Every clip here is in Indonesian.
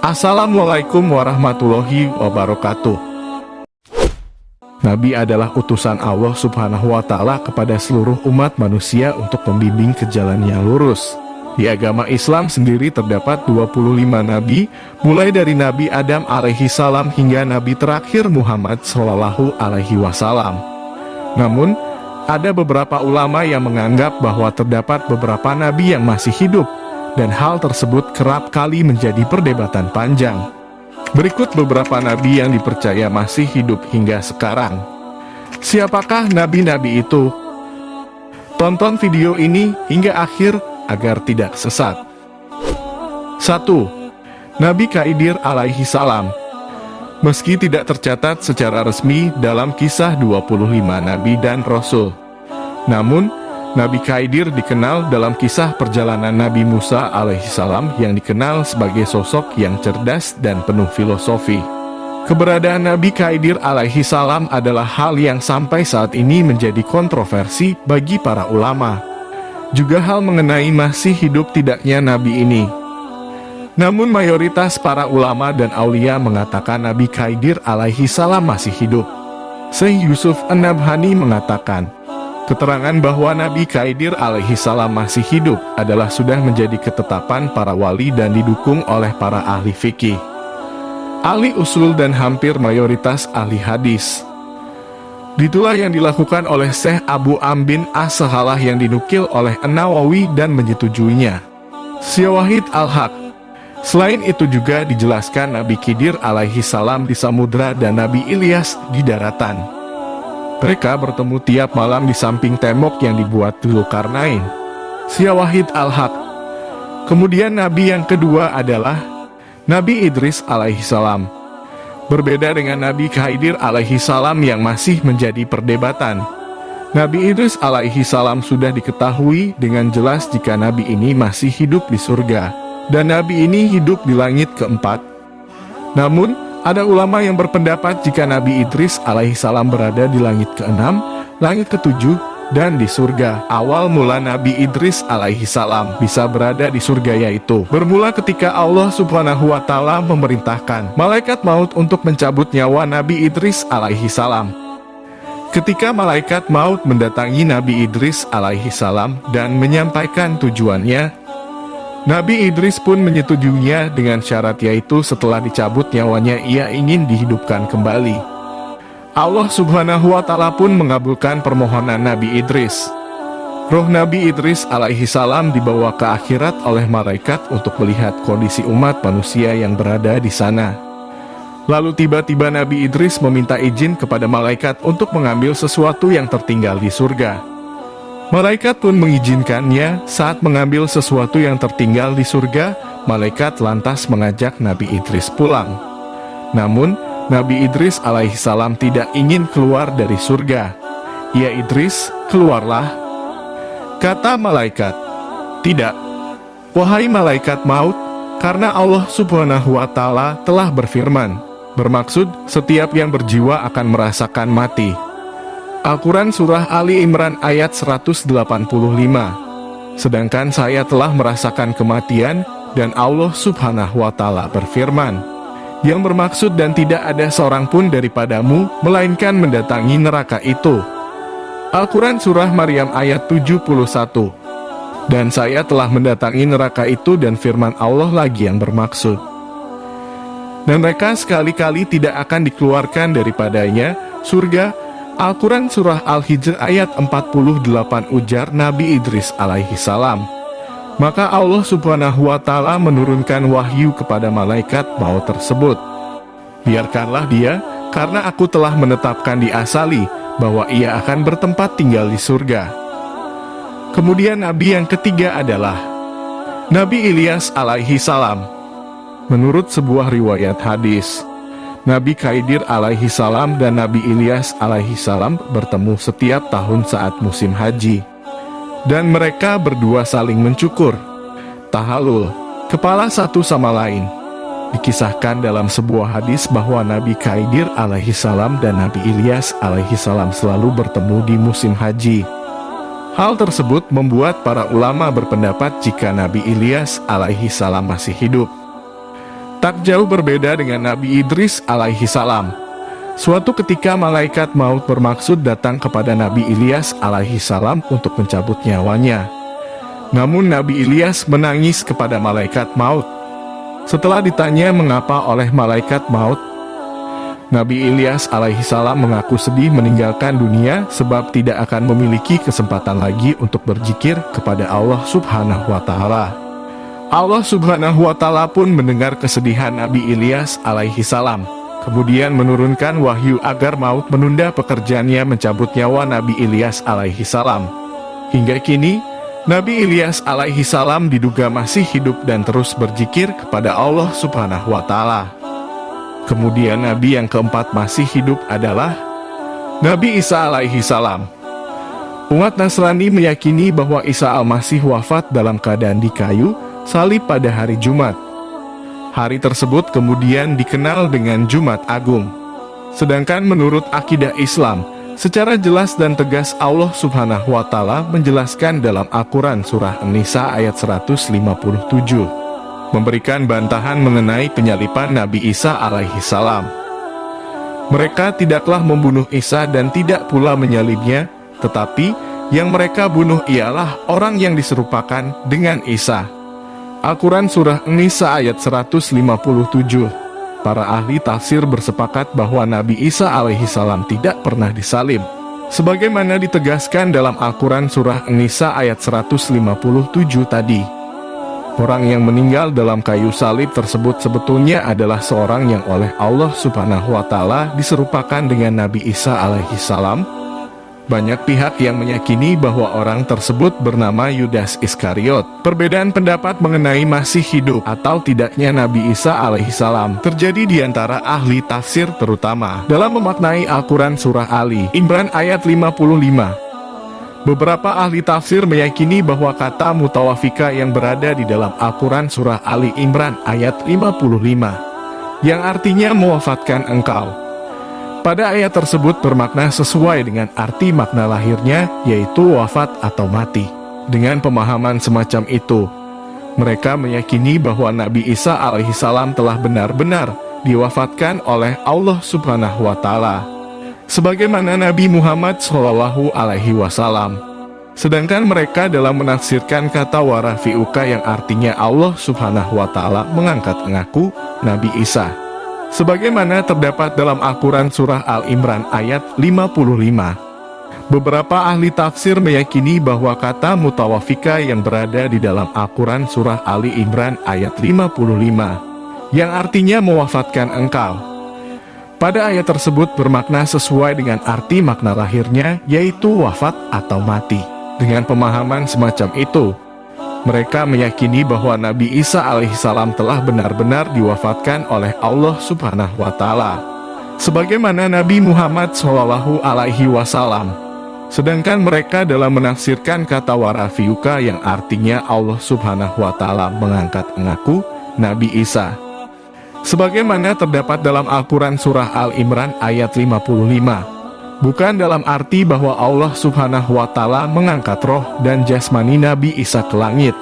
Assalamualaikum warahmatullahi wabarakatuh. Nabi adalah utusan Allah Subhanahu wa Ta'ala kepada seluruh umat manusia untuk membimbing ke jalan yang lurus. Di agama Islam sendiri terdapat 25 nabi, mulai dari Nabi Adam alaihi salam hingga Nabi terakhir Muhammad sallallahu alaihi wasallam. Namun, ada beberapa ulama yang menganggap bahwa terdapat beberapa nabi yang masih hidup, dan hal tersebut kerap kali menjadi perdebatan panjang. Berikut beberapa nabi yang dipercaya masih hidup hingga sekarang. Siapakah nabi-nabi itu? Tonton video ini hingga akhir agar tidak sesat. 1. Nabi Khidir alaihi salam. Meski tidak tercatat secara resmi dalam kisah 25 nabi dan rasul, namun Nabi Khidir dikenal dalam kisah perjalanan Nabi Musa alaihissalam yang dikenal sebagai sosok yang cerdas dan penuh filosofi. Keberadaan Nabi Khidir alaihissalam adalah hal yang sampai saat ini menjadi kontroversi bagi para ulama. Juga hal mengenai masih hidup tidaknya Nabi ini. Namun mayoritas para ulama dan aulia mengatakan Nabi Khidir alaihissalam masih hidup. Syekh Yusuf An-Nabhani mengatakan, keterangan bahwa Nabi Khidir alaihissalam masih hidup adalah sudah menjadi ketetapan para wali dan didukung oleh para ahli fikih, ahli usul dan hampir mayoritas ahli hadis. Itulah yang dilakukan oleh Syekh Abu Am bin As-Sahalah yang dinukil oleh An-Nawawi dan menyetujuinya. Syawahid Al-Haq. Selain itu juga dijelaskan Nabi Khidir alaihissalam di samudra dan Nabi Ilyas di daratan. Mereka bertemu tiap malam di samping tembok yang dibuat Dzulkarnain. Syawahid Al-Haq. Kemudian nabi yang kedua adalah Nabi Idris alaihissalam. Berbeda dengan Nabi Khidir alaihissalam yang masih menjadi perdebatan. Nabi Idris alaihissalam sudah diketahui dengan jelas jika nabi ini masih hidup di surga, dan nabi ini hidup di langit keempat. Namun, ada ulama yang berpendapat jika Nabi Idris alaihissalam berada di langit ke-6, langit ke-7, dan di surga. Awal mula Nabi Idris alaihissalam bisa berada di surga yaitu bermula ketika Allah Subhanahu wa Ta'ala memerintahkan malaikat maut untuk mencabut nyawa Nabi Idris alaihissalam. Ketika malaikat maut mendatangi Nabi Idris alaihissalam dan menyampaikan tujuannya, Nabi Idris pun menyetujuinya dengan syarat yaitu setelah dicabut nyawanya ia ingin dihidupkan kembali. Allah Subhanahu wa Ta'ala pun mengabulkan permohonan Nabi Idris. Roh Nabi Idris alaihissalam dibawa ke akhirat oleh malaikat untuk melihat kondisi umat manusia yang berada di sana. Lalu tiba-tiba Nabi Idris meminta izin kepada malaikat untuk mengambil sesuatu yang tertinggal di surga. Malaikat pun mengizinkannya. Saat mengambil sesuatu yang tertinggal di surga, malaikat lantas mengajak Nabi Idris pulang. Namun, Nabi Idris alaihissalam tidak ingin keluar dari surga. "Ya Idris, keluarlah," kata malaikat. "Tidak, wahai malaikat maut, karena Allah Subhanahu wa Ta'ala telah berfirman, bermaksud setiap yang berjiwa akan merasakan mati." Al-Quran Surah Ali Imran ayat 185. Sedangkan saya telah merasakan kematian, dan Allah Subhanahu wa Ta'ala berfirman, yang bermaksud dan tidak ada seorang pun daripadamu, melainkan mendatangi neraka itu. Al-Quran Surah Maryam ayat 71. Dan saya telah mendatangi neraka itu, dan firman Allah lagi yang bermaksud, dan mereka sekali-kali tidak akan dikeluarkan daripadanya, surga. Al-Quran Surah Al-Hijr ayat 48 ujar Nabi Idris alaihissalam. Maka Allah Subhanahu wa Ta'ala menurunkan wahyu kepada malaikat maut tersebut. "Biarkanlah dia, karena aku telah menetapkan di asali bahwa ia akan bertempat tinggal di surga." Kemudian nabi yang ketiga adalah Nabi Ilyas alaihissalam. Menurut sebuah riwayat hadis, Nabi Khidir alaihissalam dan Nabi Ilyas alaihissalam bertemu setiap tahun saat musim haji. Dan mereka berdua saling mencukur, tahalul, kepala satu sama lain. Dikisahkan dalam sebuah hadis bahwa Nabi Khidir alaihissalam dan Nabi Ilyas alaihissalam selalu bertemu di musim haji. Hal tersebut membuat para ulama berpendapat jika Nabi Ilyas alaihissalam masih hidup. Tak jauh berbeda dengan Nabi Idris alaihi salam. Suatu ketika malaikat maut bermaksud datang kepada Nabi Ilyas alaihi salam untuk mencabut nyawanya. Namun Nabi Ilyas menangis kepada malaikat maut. Setelah ditanya mengapa oleh malaikat maut, Nabi Ilyas alaihi salam mengaku sedih meninggalkan dunia sebab tidak akan memiliki kesempatan lagi untuk berzikir kepada Allah subhanahu wa ta'ala. Allah subhanahu wa ta'ala pun mendengar kesedihan Nabi Ilyas alaihi salam, kemudian menurunkan wahyu agar maut menunda pekerjaannya mencabut nyawa Nabi Ilyas alaihi salam. Hingga kini, Nabi Ilyas alaihi salam diduga masih hidup dan terus berzikir kepada Allah subhanahu wa ta'ala. Kemudian Nabi yang keempat masih hidup adalah Nabi Isa alaihi salam. Umat Nasrani meyakini bahwa Isa al-Masih wafat dalam keadaan di kayu salib pada hari Jumat. Hari tersebut kemudian dikenal dengan Jumat Agung. Sedangkan menurut akidah Islam, secara jelas dan tegas Allah subhanahu wa ta'ala menjelaskan dalam Al-Quran surah An-Nisa ayat 157, memberikan bantahan mengenai penyaliban Nabi Isa alaihi salam. Mereka tidaklah membunuh Isa dan tidak pula menyalibnya, tetapi yang mereka bunuh ialah orang yang diserupakan dengan Isa. Al-Quran surah An-Nisa ayat 157. Para ahli tafsir bersepakat bahwa Nabi Isa alaihi salam tidak pernah disalib, sebagaimana ditegaskan dalam Al-Quran surah An-Nisa ayat 157 tadi. Orang yang meninggal dalam kayu salib tersebut sebetulnya adalah seorang yang oleh Allah subhanahu wa ta'ala diserupakan dengan Nabi Isa alaihi salam. Banyak pihak yang meyakini bahwa orang tersebut bernama Yudas Iskariot. Perbedaan pendapat mengenai masih hidup atau tidaknya Nabi Isa alaihi salam terjadi di antara ahli tafsir, terutama dalam memaknai Al-Quran surah Ali Imran ayat 55. Beberapa ahli tafsir meyakini bahwa kata mutawafika yang berada di dalam Al-Quran surah Ali Imran ayat 55, yang artinya mewafatkan engkau, pada ayat tersebut bermakna sesuai dengan arti makna lahirnya, yaitu wafat atau mati. Dengan pemahaman semacam itu, mereka meyakini bahwa Nabi Isa alaihi salam telah benar-benar diwafatkan oleh Allah subhanahu wa ta'ala, sebagaimana Nabi Muhammad Shallallahu Alaihi Wasallam. Sedangkan mereka dalam menafsirkan kata warafi'uka yang artinya Allah Subhanahu Wa Taala mengangkat ngaku Nabi Isa, sebagaimana terdapat dalam Al-Quran surah Al-Imran ayat 55. Beberapa ahli tafsir meyakini bahwa kata mutawafika yang berada di dalam Al-Quran surah Ali Imran ayat 55, yang artinya mewafatkan engkau, pada ayat tersebut bermakna sesuai dengan arti makna lahirnya, yaitu wafat atau mati. Dengan pemahaman semacam itu, mereka meyakini bahwa Nabi Isa alaihissalam telah benar-benar diwafatkan oleh Allah subhanahu wa ta'ala, sebagaimana Nabi Muhammad Shallallahu Alaihi Wasallam. Sedangkan mereka dalam menafsirkan kata warafiuka yang artinya Allah subhanahu wa ta'ala mengangkat ngaku Nabi Isa, sebagaimana terdapat dalam Al-Quran surah Al-Imran ayat 55, bukan dalam arti bahwa Allah subhanahu wa ta'ala mengangkat roh dan jasmani Nabi Isa ke langit.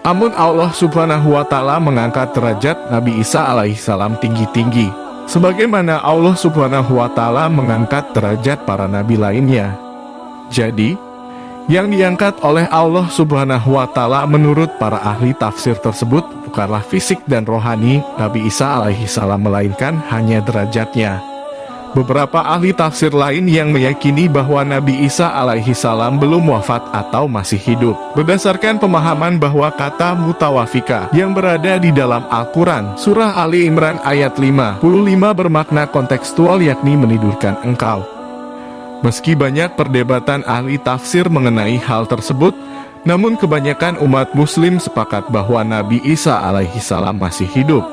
Namun Allah subhanahu wa ta'ala mengangkat derajat Nabi Isa alaihissalam tinggi-tinggi, sebagaimana Allah subhanahu wa ta'ala mengangkat derajat para nabi lainnya. Jadi, yang diangkat oleh Allah subhanahu wa ta'ala menurut para ahli tafsir tersebut bukanlah fisik dan rohani Nabi Isa alaihissalam, melainkan hanya derajatnya. Beberapa ahli tafsir lain yang meyakini bahwa Nabi Isa alaihissalam belum wafat atau masih hidup, berdasarkan pemahaman bahwa kata mutawafika yang berada di dalam Al-Quran surah Ali Imran ayat 55 bermakna kontekstual, yakni menidurkan engkau. Meski banyak perdebatan ahli tafsir mengenai hal tersebut, namun kebanyakan umat muslim sepakat bahwa Nabi Isa alaihissalam masih hidup.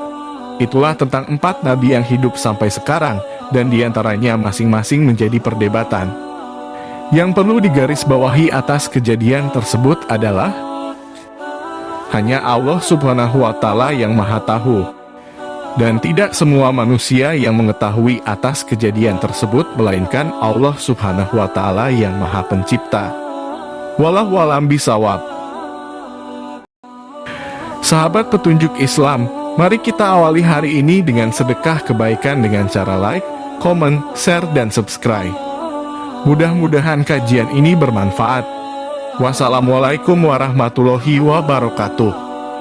Itulah tentang 4 nabi yang hidup sampai sekarang, dan diantaranya masing-masing menjadi perdebatan. Yang perlu digarisbawahi atas kejadian tersebut adalah hanya Allah subhanahu wa ta'ala yang maha tahu, dan tidak semua manusia yang mengetahui atas kejadian tersebut, melainkan Allah subhanahu wa ta'ala yang maha pencipta. Wallahu a'lam bishawab. Sahabat petunjuk Islam, Mari kita awali hari ini dengan sedekah kebaikan dengan cara like, comment, share, dan subscribe. Mudah-mudahan kajian ini bermanfaat. Wassalamualaikum warahmatullahi wabarakatuh.